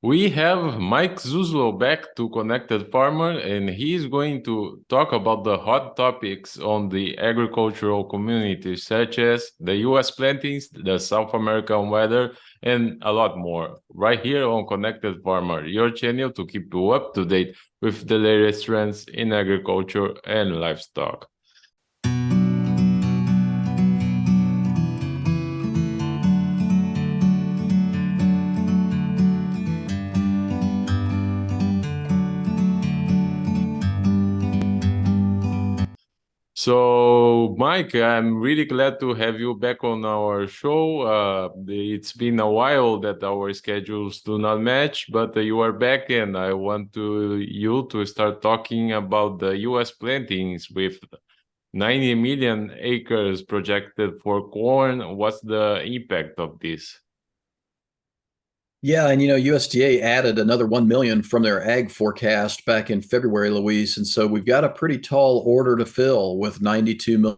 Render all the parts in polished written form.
We have Mike Zuzolo back to Connected Farmer, and he's going to talk about the hot topics on the agricultural community, such as the U.S. plantings, the South American weather, and a lot more. Right here on Connected Farmer, your channel to keep you up to date with the latest trends in agriculture and livestock. So, Mike, I'm really glad to have you back on our show. It's been a while that our schedules do not match, but you are back, and I want you to start talking about the U.S. plantings with 90 million acres projected for corn. What's the impact of this? Yeah, and USDA added another 1 million from their ag forecast back in February, Luis. And so we've got a pretty tall order to fill with 92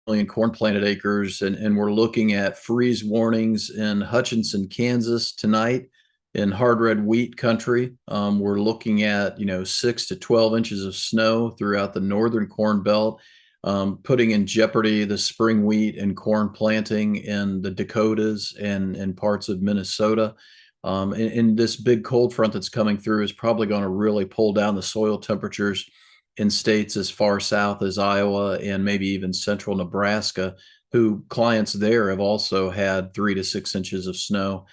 million corn planted acres. And we're looking at freeze warnings in Hutchinson, Kansas tonight in hard red wheat country. We're looking at, 6 to 12 inches of snow throughout the northern corn belt, putting in jeopardy the spring wheat and corn planting in the Dakotas and parts of Minnesota. And this big cold front that's coming through is probably going to really pull down the soil temperatures in states as far south as Iowa and maybe even central Nebraska, who clients there have also had 3 to 6 inches of snow.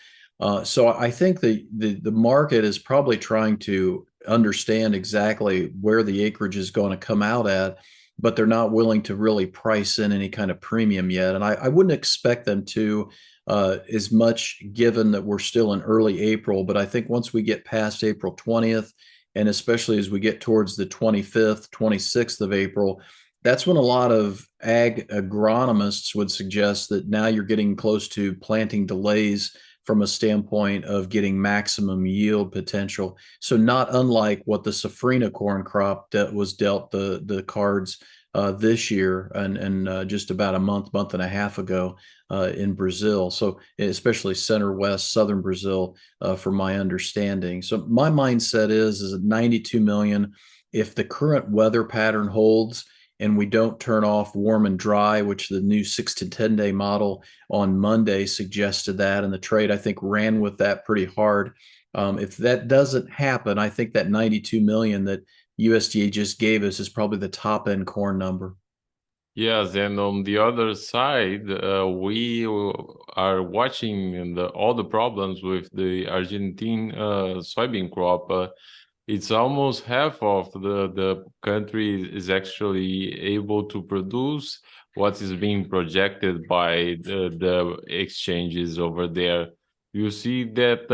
So I think the market is probably trying to understand exactly where the acreage is going to come out at, but they're not willing to really price in any kind of premium yet. And I wouldn't expect them to as much given that we're still in early April. But I think once we get past April 20th, and especially as we get towards the 25th, 26th of April, that's when a lot of ag agronomists would suggest that now you're getting close to planting delays from a standpoint of getting maximum yield potential. So not unlike what the safrinha corn crop that was dealt the cards this year and just about a month and a half ago in Brazil. So especially center west, southern Brazil, from my understanding. So my mindset is at 92 million. If the current weather pattern holds and we don't turn off warm and dry, which the new 6 to 10 day model on Monday suggested that, and the trade I think ran with that pretty hard. If that doesn't happen, I think that 92 million that USDA just gave us is probably the top end corn number. Yes, and on the other side, we are watching all the problems with the Argentine soybean crop. It's almost half of the country is actually able to produce what is being projected by the exchanges over there. You see that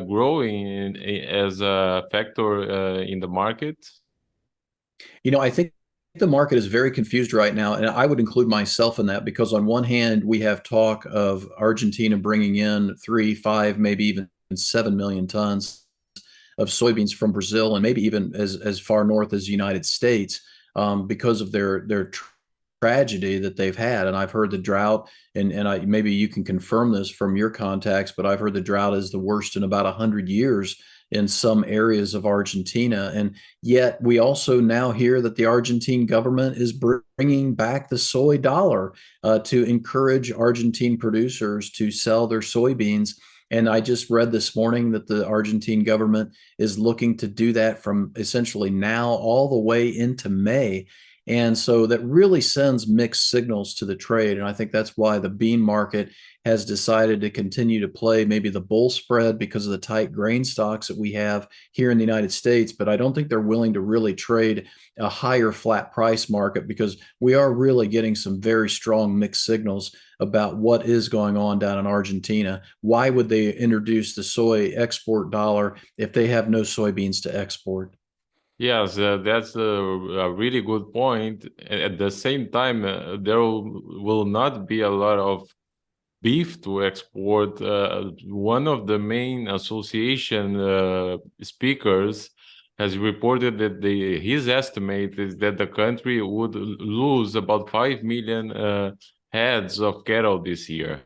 growing as a factor in the market? I think the market is very confused right now, and I would include myself in that because on one hand, we have talk of Argentina bringing in 3, 5, maybe even 7 million tons of soybeans from Brazil, and maybe even as far north as the United States, because of their tragedy that they've had. And I've heard the drought, and maybe you can confirm this from your contacts, but I've heard the drought is the worst in about 100 years in some areas of Argentina. And yet we also now hear that the Argentine government is bringing back the soy dollar to encourage Argentine producers to sell their soybeans. And I just read this morning that the Argentine government is looking to do that from essentially now all the way into May. And so that really sends mixed signals to the trade. And I think that's why the bean market has decided to continue to play maybe the bull spread because of the tight grain stocks that we have here in the United States. But I don't think they're willing to really trade a higher flat price market because we are really getting some very strong mixed signals about what is going on down in Argentina. Why would they introduce the soy export dollar if they have no soybeans to export? Yes, that's a really good point. At the same time, there will not be a lot of beef to export. One of the main association speakers has reported that his estimate is that the country would lose about 5 million heads of cattle this year.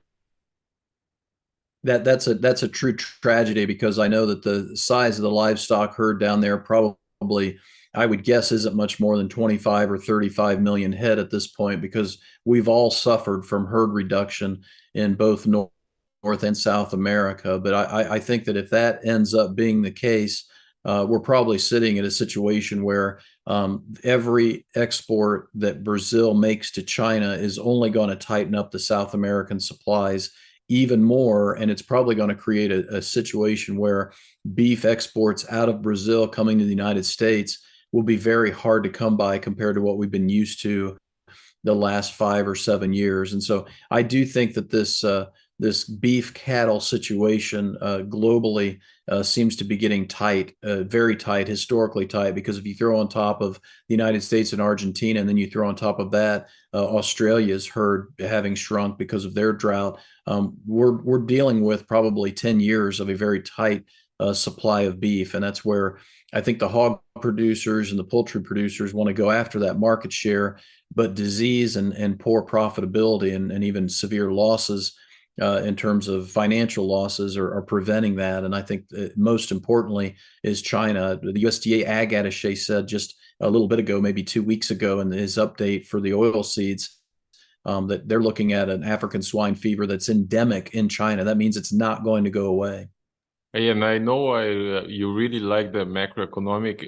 That's a true tragedy because I know that the size of the livestock herd down there probably, I would guess, isn't much more than 25 or 35 million head at this point, because we've all suffered from herd reduction in both North and South America. But I think that if that ends up being the case, we're probably sitting in a situation where every export that Brazil makes to China is only going to tighten up the South American supplies even more. And it's probably going to create a situation where beef exports out of Brazil coming to the United States will be very hard to come by compared to what we've been used to the last 5 or 7 years. And so I do think that this beef cattle situation globally seems to be getting tight, very tight, historically tight. Because if you throw on top of the United States and Argentina, and then you throw on top of that Australia's herd having shrunk because of their drought, we're dealing with probably 10 years of a very tight supply of beef, and that's where I think the hog producers and the poultry producers want to go after that market share, but disease and poor profitability and even severe losses in terms of financial losses are preventing that. And I think most importantly is China. The USDA ag attaché said just a little bit ago, maybe 2 weeks ago, in his update for the oil seeds, that they're looking at an African swine fever that's endemic in China. That means it's not going to go away. And I know you really like the macroeconomic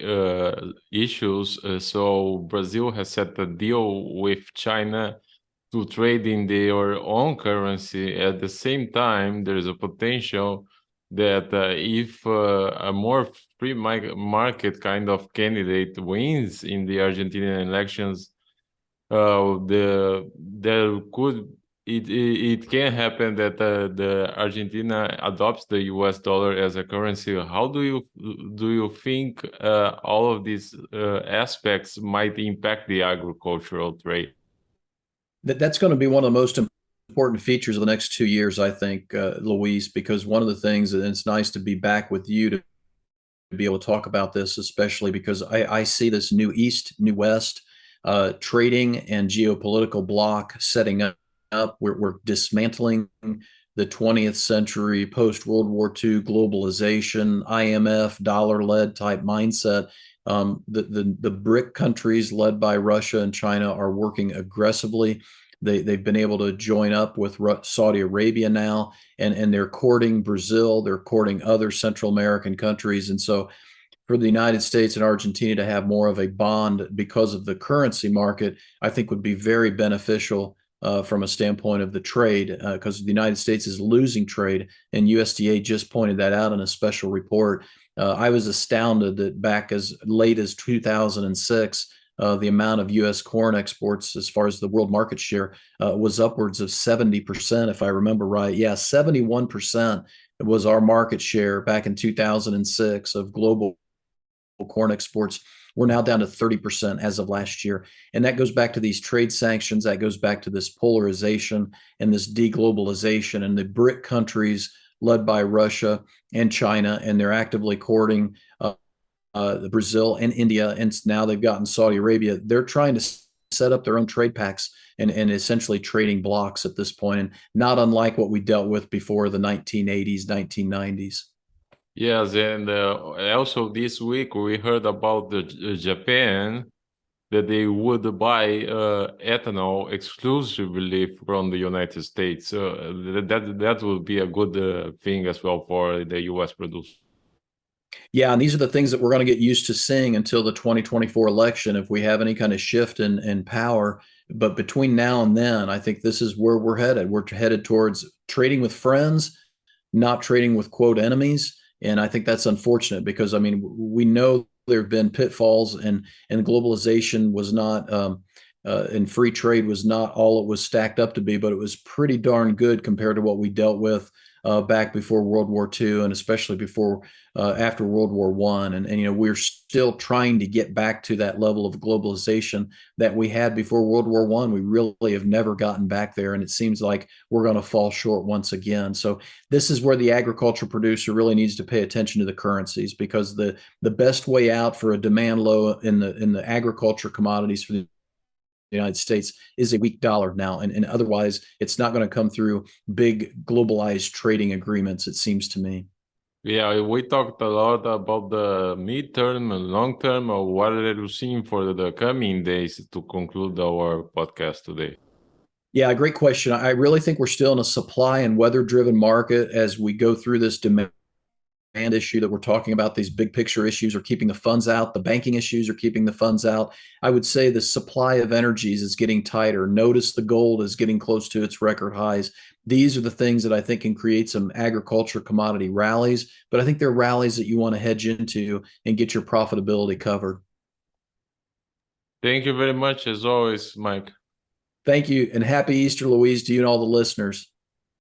issues. So Brazil has set a deal with China to trade in their own currency. At the same time, there is a potential that if a more free market kind of candidate wins in the Argentinian elections, there could it can happen that the Argentina adopts the US dollar as a currency. How do you think all of these aspects might impact the agricultural trade? That's going to be one of the most important features of the next 2 years, I think, Luis, because one of the things, and it's nice to be back with you to be able to talk about this, especially because I see this new East, new West trading and geopolitical bloc setting up. We're dismantling the 20th century post World War II globalization, IMF, dollar led type mindset. The BRIC countries led by Russia and China are working aggressively. They've been able to join up with Saudi Arabia now, and they're courting Brazil, they're courting other Central American countries. And so for the United States and Argentina to have more of a bond because of the currency market, I think would be very beneficial from a standpoint of the trade, because the United States is losing trade, and USDA just pointed that out in a special report. I was astounded that back as late as 2006, the amount of U.S. corn exports, as far as the world market share, was upwards of 70%, if I remember right. Yeah, 71% was our market share back in 2006 of global corn exports. We're now down to 30% as of last year. And that goes back to these trade sanctions. That goes back to this polarization and this deglobalization, and the BRIC countries led by Russia and China, and they're actively courting Brazil and India, and now they've gotten Saudi Arabia. They're trying to set up their own trade packs and essentially trading blocks at this point, and not unlike what we dealt with before the 1980s, 1990s. Yes, and also this week we heard about Japan, that they would buy ethanol exclusively from the United States. That would be a good thing as well for the U.S. producer. Yeah, and these are the things that we're going to get used to seeing until the 2024 election, if we have any kind of shift in power. But between now and then, I think this is where we're headed. We're headed towards trading with friends, not trading with quote enemies. And I think that's unfortunate because, I mean, we know there have been pitfalls, and globalization was not and free trade was not all it was stacked up to be, but it was pretty darn good compared to what we dealt with back before World War II, and especially before after World War I. And you know, we're still trying to get back to that level of globalization that we had before World War I. We really have never gotten back there, and it seems like we're going to fall short once again. So this is where the agriculture producer really needs to pay attention to the currencies, because the best way out for a demand low in the agriculture commodities for the United States is a weak dollar now. And otherwise, it's not going to come through big globalized trading agreements, it seems to me. Yeah, we talked a lot about the midterm and long term. What are you seeing for the coming days to conclude our podcast today? Yeah, great question. I really think we're still in a supply and weather driven market as we go through this demand issue that we're talking about. These big picture issues are keeping the funds out. The banking issues are keeping the funds out. I would say the supply of energies is getting tighter. Notice the gold is getting close to its record highs. These are the things that I think can create some agriculture commodity rallies, but I think they're rallies that you want to hedge into and get your profitability covered. Thank you very much, as always, Mike. Thank you, and happy Easter, Louise, to you and all the listeners.